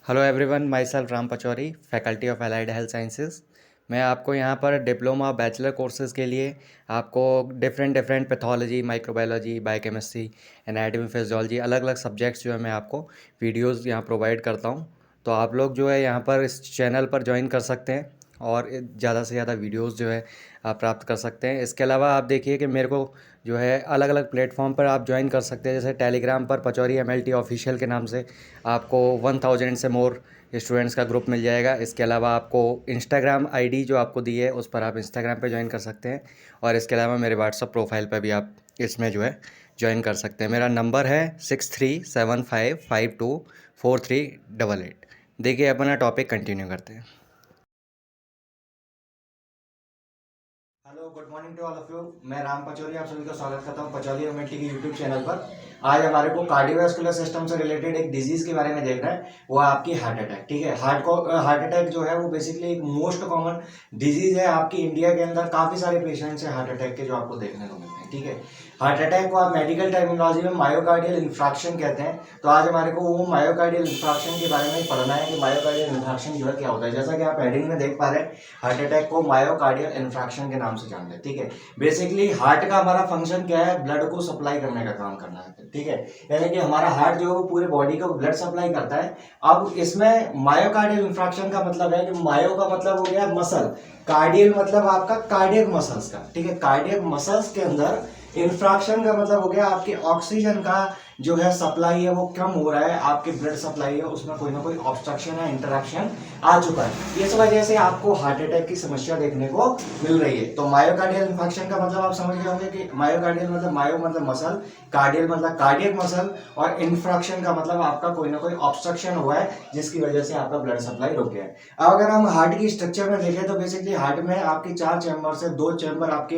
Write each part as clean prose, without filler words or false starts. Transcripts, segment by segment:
Hello everyone, my self Ram Pachauri, faculty of allied health sciences. मैं आपको यहाँ पर डिप्लोमा बैचलर कोर्सेज़ के लिए आपको different pathology, microbiology, biochemistry, anatomy, physiology, अलग अलग सब्जेक्ट्स जो है मैं आपको वीडियोज़ यहाँ प्रोवाइड करता हूँ। तो आप लोग जो है यहाँ पर इस चैनल पर ज्वाइन कर सकते हैं और ज़्यादा से ज़्यादा वीडियोज़ जो है आप प्राप्त कर सकते हैं। इसके अलावा आप देखिए कि मेरे को जो है अलग अलग प्लेटफॉर्म पर आप ज्वाइन कर सकते हैं। जैसे टेलीग्राम पर पचौरी MLT ऑफिशियल के नाम से आपको 1000 से मोर स्टूडेंट्स का ग्रुप मिल जाएगा। इसके अलावा आपको इंस्टाग्राम आईडी जो आपको दी है उस पर आप इंस्टाग्राम पे ज्वाइन कर सकते हैं। और इसके अलावा मेरे व्हाट्सअप प्रोफाइल पर भी आप इसमें जो है ज्वाइन कर सकते हैं। मेरा नंबर है 6375524388। देखिए अपना टॉपिक कंटिन्यू करते हैं। Hello, good morning to all of you. मैं राम पचौरी आप सभी का स्वागत करता हूँ पचौरी MLT के यूट्यूब चैनल पर। आज हमारे को कार्डियोवास्कुलर सिस्टम से रिलेटेड एक डिजीज के बारे में देखना है, वो आपकी हार्ट अटैक। ठीक है, हार्ट अटैक जो है वो बेसिकली एक मोस्ट कॉमन डिजीज है आपकी इंडिया के अंदर। काफी सारे पेशेंट्स हैं हार्ट अटैक के जो आपको देखने को मिलते हैं। ठीक है, हार्ट अटैक को आप मेडिकल टर्मिनोलॉजी में मायोकार्डियल इंफ्राक्शन कहते हैं। तो आज हमारे को वो मायोकार्डियल इंफ्राक्शन के बारे में पढ़ना है कि मायोकार्डियल इंफ्राक्शन जो है क्या होता है। जैसा कि आप हेडिंग में देख पा रहे हैं, हार्ट अटैक को मायोकार्डियल इंफ्राक्शन के नाम से जानते हैं। ठीक है, बेसिकली हार्ट का हमारा फंक्शन क्या है, ब्लड को सप्लाई करने का काम करना है। ठीक है, यानी कि हमारा हार्ट जो है वो पूरे बॉडी को ब्लड सप्लाई करता है। अब इसमें मायोकार्डियल इंफ्राक्शन का मतलब है कि मायो का मतलब हो गया मसल, कार्डियल मतलब आपका कार्डियक मसल्स का। ठीक है, कार्डियक मसल्स के अंदर इंफ्राक्शन का मतलब हो गया आपके ऑक्सीजन का जो है सप्लाई है वो कम हो रहा है, आपके ब्लड सप्लाई है उसमें कोई ना कोई ऑब्स्ट्रक्शन या इंटरेक्शन आ चुका है। इस वजह से आपको हार्ट अटैक की समस्या देखने को मिल रही है। तो मायोकार्डियल इंफेक्शन का मतलब आप समझ गए होंगे कि मायोकार्डियल मतलब मायो मतलब मसल, कार्डियल मतलब कार्डियक मसल, और इंफ्राक्शन का मतलब आपका कोई ना कोई ऑब्स्ट्रक्शन हुआ है जिसकी वजह से आपका ब्लड सप्लाई रुक गया है। अब अगर हम हार्ट की स्ट्रक्चर में देखें तो बेसिकली हार्ट में आपके 4 चैम्बर से 2 चैम्बर आपके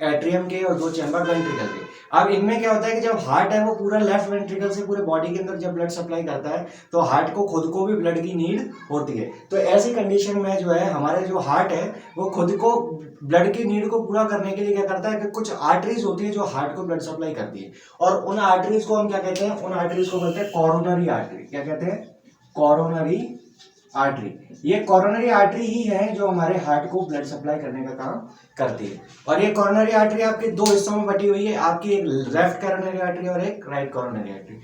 एट्रियम के और 2 चैम्बर वेंट्रिकल के। अब इनमें क्या होता है कि जब हार्ट है वो पूरा लेफ्ट वेंट्रिकल से पूरे बॉडी के अंदर जब ब्लड सप्लाई करता है तो हार्ट को खुद को भी ब्लड की नीड होती है। तो ऐसी कंडीशन में जो है हमारे जो हार्ट है वो खुद को ब्लड की नीड को पूरा करने के लिए क्या करता है कि कुछ आर्टरीज होती है जो हार्ट को ब्लड सप्लाई करती है। और उन आर्टरीज को हम क्या कहते हैं, उन आर्टरीज को बोलते हैं कोरोनरी आर्टरी। क्या कहते हैं? Coronary artery. ये कोरोनरी आर्टरी ही है जो हमारे हार्ट को ब्लड सप्लाई करने का काम करती है। और ये कोरोनरी आर्टरी आपके 2 हिस्सों में बटी हुई है, आपकी एक लेफ्ट कोरोनरी आर्टरी और एक राइट कोरोनरी आर्टरी।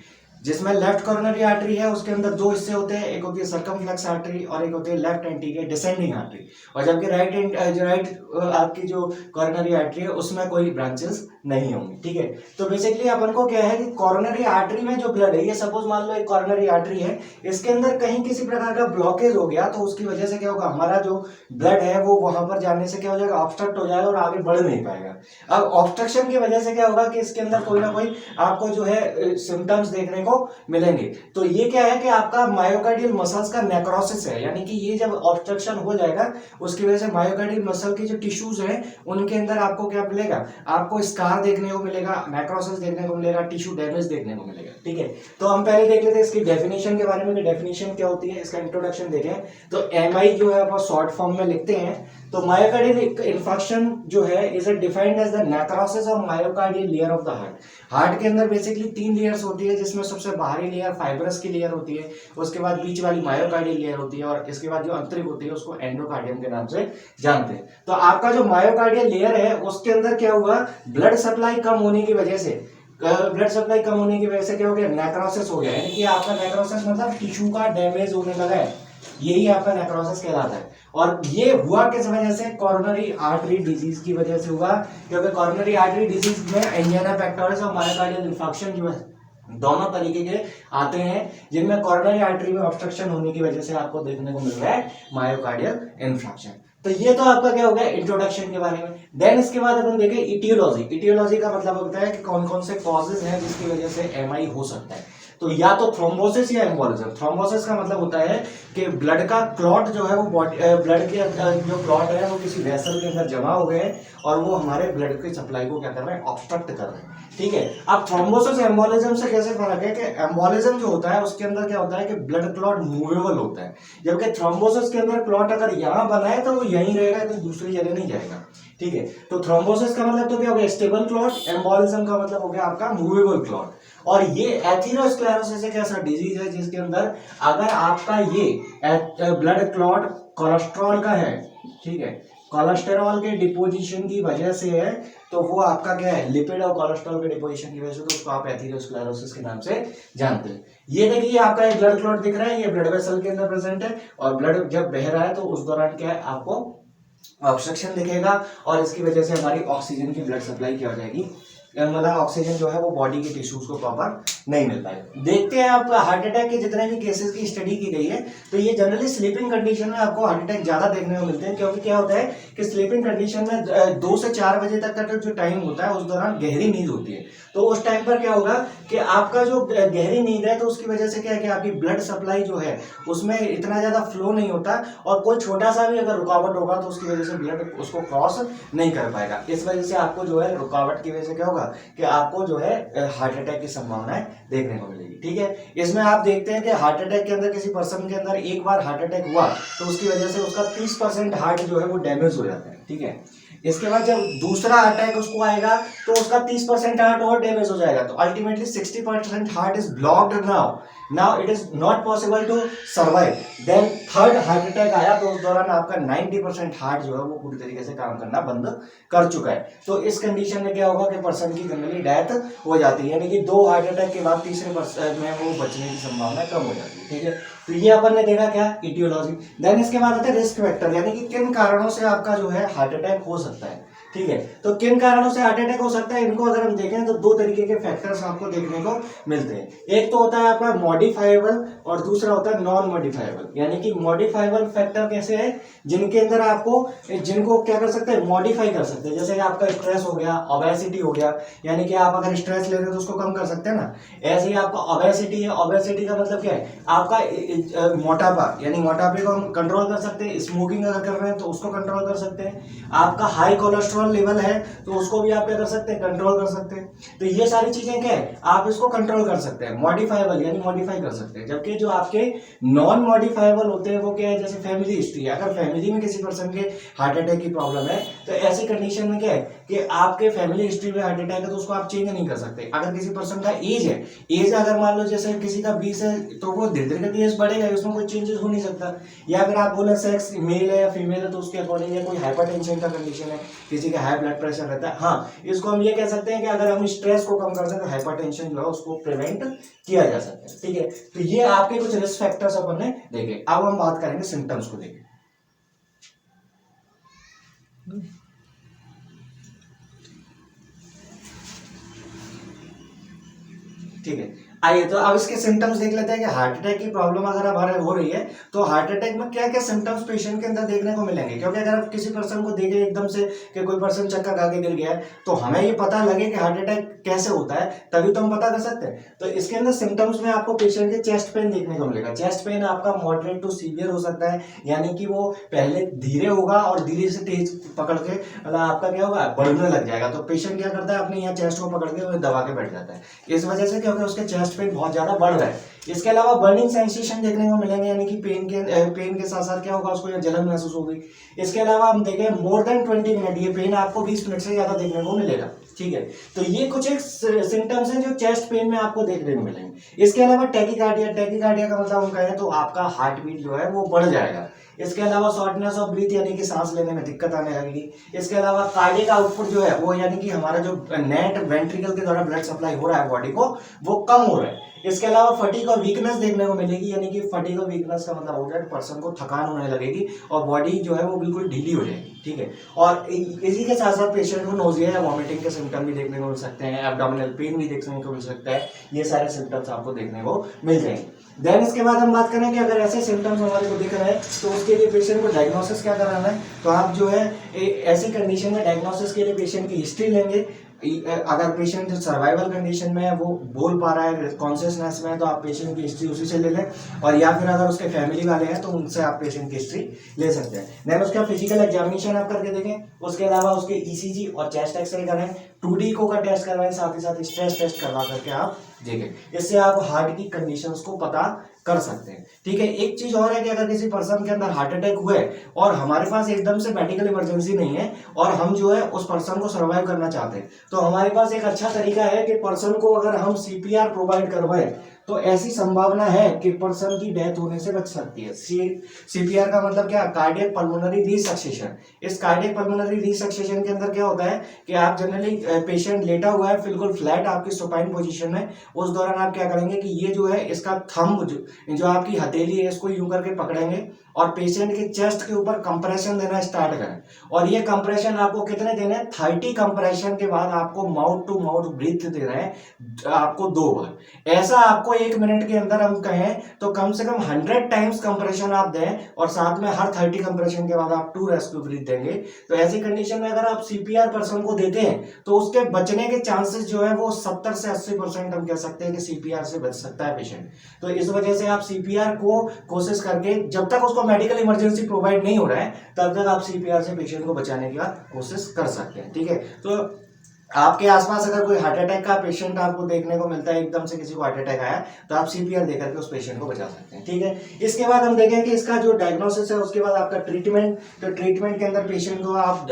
जिसमें लेफ्ट कोरोनरी आर्टरी है उसके अंदर 2 हिस्से होते हैं, एक होती है सर्कमफ्लेक्स आर्टरी और एक होती है लेफ्ट एंटीरियर डिसेंडिंग आर्टरी। और जबकि राइट आपकी जो कोरोनरी आर्टरी है उसमें कोई ब्रांचेस नहीं होंगी। ठीक है, तो बेसिकली अपन को क्या है कि कोरोनरी आर्टरी में जो ब्लड है, ये सपोज मान लो एक कोरोनरी आर्टरी है, इसके अंदर कहीं किसी प्रकार का ब्लॉकेज हो गया तो उसकी वजह से क्या होगा, हमारा जो ब्लड है वो वहां पर जाने से क्या हो जाएगा, ऑब्स्ट्रक्ट हो जाएगा और आगे बढ़ नहीं पाएगा। अब ऑब्स्ट्रक्शन की वजह से क्या होगा कि इसके अंदर कोई ना कोई आपको जो है सिम्टम्स देखने को मिलेंगे। तो ये क्या है कि आपका मायोकार्डियल मसल्स का नेक्रोसिस है, यानी कि ये जब ऑब्स्ट्रक्शन हो जाएगा उसकी वजह से मायोकार्डियल मसल के जो टिश्यूज हैं उनके अंदर आपको क्या मिलेगा, आपको स्कार देखने को मिलेगा, नेक्रोसिस देखने को मिलेगा, टिश्यू डैमेज देखने को मिलेगा। ठीक है, तो हम पहले देख लेते हैं इसकी डेफिनेशन के बारे में। डेफिनेशन क्या होती है, इसका इंट्रोडक्शन देखें तो MI जो है वो शॉर्ट फॉर्म में लिखते हैं। तो मायोकार्डियल इंफेक्शन जो है is defined as the necrosis of myocardial layer of the heart. Heart के अंदर बेसिकली 3 लेयर्स होती है, जिसमें सबसे बाहरी लेयर फाइब्रस की लेयर होती है, उसके बाद बीच वाली मायोकार्डियल लेयर होती है और इसके बाद जो आंतरिक होती है उसको एंडोकार्डियम के नाम से जानते हैं। तो आपका जो मायोकार्डियल लेयर है उसके अंदर क्या हुआ, ब्लड सप्लाई कम होने की वजह से क्या हो गया, नेक्रोसिस हो गया। यानी कि आपका नेक्रोसिस मतलब टिश्यू का डैमेज होने लगा है, यही आपका नेक्रोसिस कहलाता है। और ये हुआ किस वजह से, कोरोनरी आर्टरी डिजीज की वजह से हुआ, क्योंकि कोरोनरी आर्टरी डिजीज में एंजिना पेक्टोरिस और मायोकार्डियल इंफेक्शन जो है दोनों तरीके के आते हैं, जिनमें कोरोनरी आर्टरी में ऑब्स्ट्रक्शन होने की वजह से आपको देखने को मिल रहा है मायोकार्डियल इंफेक्शन। तो ये तो आपका क्या हो गया इंट्रोडक्शन के बारे में। देन इसके बाद अपन देखें इटियोलॉजी। इटियोलॉजी का मतलब होता है कि कौन कौन से कॉजेज हैं जिसकी वजह से MI हो सकता है। तो या तो थ्रोम्बोसिस या एम्बोलिज्म। थ्रोम्बोसिस का मतलब होता है कि ब्लड का क्लॉट जो है वो ब्लड के जो क्लॉट है वो किसी वेसल के अंदर जमा हो गए और वो हमारे ब्लड की सप्लाई को क्या कर रहे हैं, ऑब्स्ट्रक्ट कर रहे हैं। ठीक है, अब थ्रोम्बोसिस एम्बोलिज्म से कैसे फर्क है कि एम्बोलिज्म जो होता है उसके अंदर क्या होता है कि ब्लड क्लॉट मूवेबल होता है, जबकि थ्रोम्बोसिस के अंदर क्लॉट अगर यहाँ बना है तो वो यहीं रहेगा, तो दूसरी जगह नहीं जाएगा। ठीक है, तो थ्रोम्बोसिस का मतलब तो क्या हो गया, स्टेबल क्लॉट। एम्बोलिज्म का मतलब हो गया आपका मूवेबल क्लॉट। और ये एथेरोस्क्लेरोसिस एक ऐसा डिजीज है जिसके अंदर अगर आपका ये ब्लड क्लॉट कोलेस्ट्रॉल का है, ठीक है, कोलेस्टेरॉल के डिपोजिशन की वजह से है, तो वो आपका क्या है, लिपिड और कोलेस्ट्रॉल के डिपोजिशन की वजह से, तो उसको आप एथेरोस्क्लेरोसिस के नाम से जानते हैं। ये देखिए आपका एक ब्लड क्लॉट दिख रहा है, ये ब्लड वेसल के अंदर प्रेजेंट है, और ब्लड जब बह रहा है तो उस दौरान क्या है, आपको ऑब्स्ट्रक्शन दिखेगा, और इसकी वजह से हमारी ऑक्सीजन की ब्लड सप्लाई क्या हो जाएगी, मतलब ऑक्सीजन जो है वो बॉडी के टिश्यूज को प्रॉपर नहीं मिल पाएगा। देखते हैं आप हार्ट अटैक के जितने भी केसेस की स्टडी की गई है, तो ये जनरली स्लीपिंग कंडीशन में आपको हार्ट अटैक ज्यादा देखने को मिलते हैं, क्योंकि क्या होता है कि स्लीपिंग कंडीशन में 2 से 4 बजे तक का जो टाइम होता है उस दौरान गहरी नींद होती है। तो उस टाइम पर क्या होगा कि आपका जो गहरी नींद है, तो उसकी वजह से क्या है कि आपकी ब्लड सप्लाई जो है उसमें इतना ज्यादा फ्लो नहीं होता, और कोई छोटा सा भी अगर रुकावट होगा तो उसकी वजह से ब्लड उसको क्रॉस नहीं कर पाएगा। इस वजह से आपको जो है रुकावट की वजह से क्या होगा कि आपको जो है हार्ट अटैक की संभावनाएं देखने को मिलेगी। ठीक है, इसमें आप देखते हैं कि हार्ट अटैक के अंदर किसी पर्सन के अंदर एक बार हार्ट अटैक हुआ तो उसकी वजह से उसका 30% हार्ट जो है वो डैमेज हो जाता है। ठीक है, इसके बाद जब दूसरा अटैक उसको आएगा तो उसका 30% हार्ट और डैमेज हो जाएगा, तो ultimately 60% heart is blocked now it is not possible to survive. Then third heart attack आया तो उस दौरान आपका 90% हार्ट जो है वो पूरी तरीके से काम करना बंद कर चुका है। तो इस कंडीशन में क्या होगा कि पर्सन की जनरली डेथ हो जाती है, यानी कि 2 हार्ट अटैक के बाद तीसरे में वो बचने की संभावना कम हो जाती है। ठीक है, तो ये अपन ने देखा क्या, इटियोलॉजी। देन इसके बाद आता है रिस्क फैक्टर, यानी कि किन कारणों से आपका जो है हार्ट अटैक हो सकता है। ठीक है, तो किन कारणों से हार्ट अटैक हो सकता है, इनको अगर हम देखें तो 2 तरीके के फैक्टर्स आपको देखने को मिलते हैं। एक तो होता है आपका मॉडिफाइबल और दूसरा होता है नॉन मॉडिफाइबल। यानी कि मॉडिफाइबल फैक्टर कैसे है, जिनके अंदर आपको जिनको क्या कर सकते हैं, मॉडिफाई कर सकते हैं। जैसे आपका स्ट्रेस हो गया, ओबेसिटी हो गया, यानी कि आप अगर स्ट्रेस ले रहे हो तो उसको कम कर सकते हैं ना। ऐसे ही आपका ओबेसिटी है, ओबेसिटी का मतलब क्या है, आपका मोटापा, यानी मोटापे को हम कंट्रोल कर सकते हैं। स्मोकिंग अगर कर रहे हैं तो उसको कंट्रोल कर सकते हैं। आपका हाई कोलेस्ट्रॉल लेवल है तो उसको भी आप क्या कर सकते हैं, कंट्रोल कर सकते हैं। तो ये सारी चीजें क्या है, आप इसको कंट्रोल कर सकते हैं, मॉडिफाइबल यानी मॉडिफाई कर सकते हैं। जबकि जो आपके नॉन मॉडिफाइबल होते हैं वो क्या है, जैसे फैमिली हिस्ट्री है, अगर फैमिली में किसी पर्सन के हार्ट अटैक की प्रॉब्लम है तो ऐसी कंडीशन में क्या है कि आपके फैमिली हिस्ट्री में हार्ट अटैक है तो उसको आप चेंज नहीं कर सकते। अगर किसी पर्सन का एज है, एज अगर मान लो जैसे किसी का 20 है तो वो धीरे धीरे करके एज बढ़ेगा, उसमें कोई चेंजेस हो नहीं सकता। या फिर आप बोले सेक्स मेल है या फीमेल है तो उसके अकॉर्डिंग, या कोई हाइपरटेंशन का कंडीशन है, किसी का हाई ब्लड प्रेशर रहता है, हाँ, इसको हम ये कह सकते हैं कि अगर हम स्ट्रेस को कम करते हैं तो हाइपरटेंशन जो है उसको प्रिवेंट किया जा सकता है। ठीक है, तो ये आपके कुछ रिस्क फैक्टर्स अपन ने देखे। अब हम बात करेंगे सिम्टम्स को लेके। ठीक है, आइए तो अब इसके सिम्टम्स देख लेते हैं कि हार्ट अटैक की प्रॉब्लम अगर हमारे हो रही है तो हार्ट अटैक में क्या क्या सिम्टम्स पेशेंट के अंदर देखने को मिलेंगे। क्योंकि अगर आप किसी पर्सन को देखें एकदम से कि कोई पर्सन चक्कर खा के गिर गया है तो हमें ये पता लगे कि हार्ट अटैक कैसे होता है, तभी तो हम पता कर सकते हैं। तो इसके अंदर सिम्टम्स में आपको पेशेंट के चेस्ट पेन देखने को मिलेगा। चेस्ट पेन आपका मॉडरेट टू सीवियर हो सकता है, यानी कि वो पहले धीरे होगा और धीरे से तेज पकड़ के मतलब आपका क्या होगा, बढ़ने लग जाएगा। तो पेशेंट क्या करता है, अपने यहाँ चेस्ट को पकड़ के दबा के बैठ जाता है, इस वजह से क्योंकि उसके चेस्ट पेन बहुत ज्यादा बढ़ रहा है। इसके अलावा बर्निंग सेंसेशन देखने को मिलेंगे, यानी कि पेन के साथ साथ क्या होगा, उसको जलन महसूस होगी। इसके अलावा हम देखें मोर देन 20 मिनट, ये पेन आपको 20 मिनट से ज्यादा देखने को मिलेगा। ठीक है, तो ये कुछ एक सिम्टम्स हैं जो चेस्ट पेन में आपको देखने को मिलेंगे। इसके अलावा टैकीकार्डिया का मतलब हम कहें तो आपका हार्ट बीट जो है वो बढ़ जाएगा। इसके अलावा शॉर्टनेस ऑफ ब्रीथ, यानी कि सांस लेने में दिक्कत आने लगेगी। इसके अलावा कार्डियक आउटपुट जो है वो, यानी कि हमारा जो नेट वेंट्रिकल के द्वारा ब्लड सप्लाई हो रहा है बॉडी को, वो कम हो रहा है। इसके अलावा फटीग और वीकनेस देखने को मिलेगी, यानी कि फटीग और वीकनेस का मतलब हो गया पर्सन को थकान होने लगेगी और बॉडी जो है वो बिल्कुल ढीली हो जाएगी। ठीक है, और इसी के साथ साथ पेशेंट को नोजिया या वॉमिटिंग के सिम्टम भी देखने को मिल सकते हैं, एब्डोमिनल पेन भी देखने को मिल सकता है। ये सारे सिम्टम्स आपको देखने को मिल जाएंगे। देन इसके बाद हम बात करें कि अगर ऐसे सिम्टम्स हमारे को दिख रहे हैं तो उसके लिए पेशेंट को डायग्नोसिस क्या कराना है। तो आप जो है ऐसी कंडीशन में डायग्नोसिस के लिए पेशेंट की हिस्ट्री लेंगे। अगर पेशेंट सर्वाइवल कंडीशन में है, वो बोल पा रहा है, कॉन्शियसनेस में है, तो आप पेशेंट की हिस्ट्री उसी से ले लें। और या फिर अगर उसके फैमिली वाले हैं तो उनसे आप पेशेंट की हिस्ट्री ले सकते हैं। देन उसका फिजिकल एग्जामिनेशन आप करके देखें। उसके अलावा उसके ईसीजी और चेस्ट एक्सरे करें। 2D को का टेस्ट करवाएं, साथ ही साथ स्ट्रेस टेस्ट करवा करके आप देखें। इससे आप हार्ट की कंडीशंस को पता कर सकते हैं। ठीक है, एक चीज और है कि अगर किसी पर्सन के अंदर हार्ट अटैक हुए और हमारे पास एकदम से मेडिकल इमरजेंसी नहीं है और हम जो है उस पर्सन को सर्वाइव करना चाहते हैं, तो हमारे पास एक अच्छा तरीका है कि पर्सन को अगर हम सीपीआर प्रोवाइड करवाएं तो ऐसी संभावना है कि पर्सन की डेथ होने से बच सकती है। सीपीआर का मतलब क्या? Cardiac pulmonary resuscitation. इस कार्डियक पल्मोनरी रिसक्सेशन के अंदर क्या होता है कि आप जनरली पेशेंट लेटा हुआ है बिल्कुल फ्लैट आपकी सुपाइन पोजीशन में, उस दौरान आप क्या करेंगे कि ये जो है इसका थंब जो आपकी हथेली है इसको यूं करके पकड़ेंगे और पेशेंट के चेस्ट के ऊपर कंप्रेशन देना स्टार्ट करें। और ये कंप्रेशन आपको कितने देने हैं? 30 कंप्रेशन के बाद आपको माउथ टू माउथ ब्रीथ देना है आपको 2 बार। ऐसा आपको 1 मिनट के अंदर हम कहें तो कम से कम 100 टाइम्स कंप्रेशन आप दें और साथ में हर 30 कंप्रेशन के बाद आप 2 रेस्क्यू ब्रीथ देंगे। तो ऐसी कंडीशन में अगर आप सीपीआर पर्सन को देते हैं तो उसके बचने के चांसेस जो है वो 70 से 80% हम कह सकते हैं कि सीपीआर से बच सकता है पेशेंट। तो इस वजह से आप सीपीआर को कोशिश करके, जब तक उसको मेडिकल इमरजेंसी प्रोवाइड नहीं हो रहा है तब तक आप सीपीआर से पेशेंट को बचाने की कोशिश कर सकते हैं। ठीक है, तो आपके आसपास अगर कोई हार्ट अटैक का पेशेंट आपको देखने को मिलता है, एकदम से किसी को हार्ट अटैक आया, तो आप सीपीआर देकर के उस पेशेंट को बचा सकते हैं। ठीक है, इसके बाद हम देखें कि इसका जो डायग्नोसिस है उसके बाद आपका ट्रीटमेंट। तो ट्रीटमेंट के अंदर पेशेंट को आप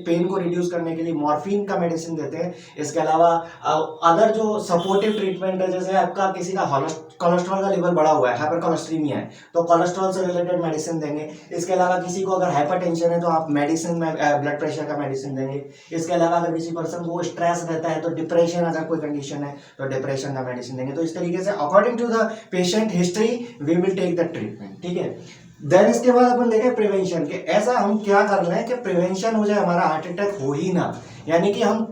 पेन को रिड्यूस करने के लिए मॉर्फिन का मेडिसिन देते हैं। इसके अलावा अदर जो सपोर्टिव ट्रीटमेंट है, जैसे आपका किसी का कोलेस्ट्रॉल का लेवल बढ़ा हुआ है, हाइपर कोलेस्ट्रीमिया है, तो कोलेस्ट्रॉल से रिलेटेड मेडिसिन देंगे। इसके अलावा किसी को अगर हाइपरटेंशन है तो आप मेडिसिन में ब्लड प्रेशर का मेडिसिन देंगे। इसके अलावा अगर किसी पर्सन को स्ट्रेस रहता है तो डिप्रेशन अगर कोई कंडीशन है तो डिप्रेशन का मेडिसिन देंगे। तो इस तरीके से according to the patient history we will take the treatment. ठीक है, देन इसके बाद अपन देखें प्रिवेंशन के, ऐसा हम क्या कर रहे हैं कि प्रिवेंशन हो जाए, हमारा हार्ट अटैक हो ही ना, यानी कि हम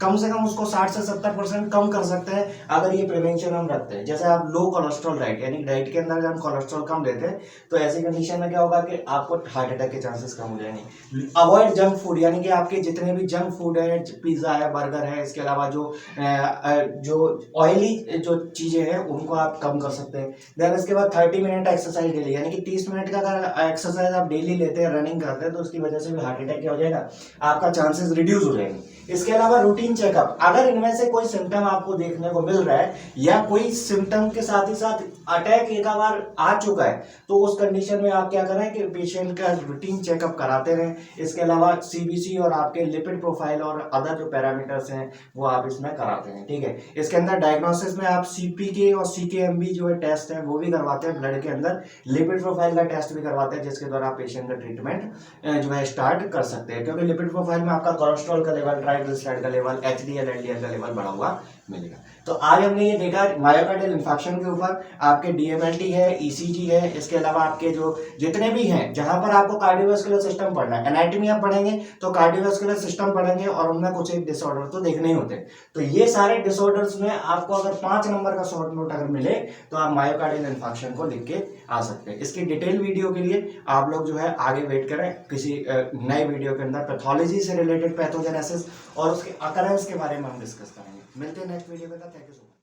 कम से कम उसको 60 से 70% कम कर सकते हैं अगर ये प्रिवेंशन हम रखते हैं। जैसे आप लो कोलेस्ट्रॉल डाइट, यानी डाइट के अंदर अगर हम कोलेस्ट्रॉल कम देते हैं तो ऐसी कंडीशन में क्या होगा कि आपको हार्ट अटैक के चांसेस कम हो जाएंगे। अवॉइड जंक फूड, यानी कि आपके जितने भी जंक फूड है, पिज्जा है, बर्गर है, इसके अलावा जो ऑयली जो चीजें हैं उनको आप कम कर सकते हैं। देन इसके बाद 30 मिनट एक्सरसाइज डेली, यानी कि 30 मिनट का अगर एक्सरसाइज आप डेली लेते हैं, रनिंग करते हैं, तो उसकी वजह से भी हार्ट अटैक क्या हो जाएगा, आपका चांसेस रिड्यूस हो जाएंगे। इसके अलावा रूटीन चेकअप, अगर इनमें से कोई सिम्टम आपको देखने को मिल रहा है या कोई सिम्टम के साथ ही साथ अटैक एक बार आ चुका है तो उस कंडीशन में आप क्या करें कि पेशेंट का रूटीन चेकअप कराते रहें। इसके अलावा सीबीसी और आपके लिपिड प्रोफाइल और अदर जो पैरामीटर्स हैं वो आप इसमें कराते हैं। ठीक है, इसके अंदर डायग्नोसिस में आप सीपीके और सीकेएमबी जो है टेस्ट है वो भी करवाते हैं ब्लड के अंदर, लिपिड प्रोफाइल का टेस्ट भी करवाते हैं, जिसके द्वारा आप पेशेंट का ट्रीटमेंट जो है स्टार्ट कर सकते हैं। क्योंकि लिपिड प्रोफाइल में आपका कोलेस्ट्रॉल का लेवल, ट्राइग्लिसराइड का लेवल, एचडीएल एलडीएल का लेवल बढ़ा हुआ मिलेगा। तो आज हमने ये देखा मायोकार्डियल इंफार्क्शन के ऊपर, आपके डीएमएलटी है, ईसीजी है, इसके अलावा आपके जो जितने भी हैं जहां पर आपको कार्डियोवास्कुलर सिस्टम पढ़ना है, एनाटॉमी आप पढ़ेंगे तो कार्डियोवास्कुलर सिस्टम पढ़ेंगे और उनमें कुछ एक डिसऑर्डर तो देखने ही होते हैं। तो ये सारे डिसऑर्डर्स में आपको अगर 5 नंबर का शॉर्ट नोट अगर मिले तो आप मायोकार्डियल इंफार्क्शन को लिख के आ सकते हैं। इसकी डिटेल वीडियो के लिए आप लोग जो है आगे वेट करें, किसी नए वीडियो के अंदर पैथोलॉजी से रिलेटेड पैथोजेनेसिस और उसके अकरेंस के बारे में हम डिस्कस करेंगे। मिलते हैं नेक्स्ट वीडियो में, थैंक यू सो मच।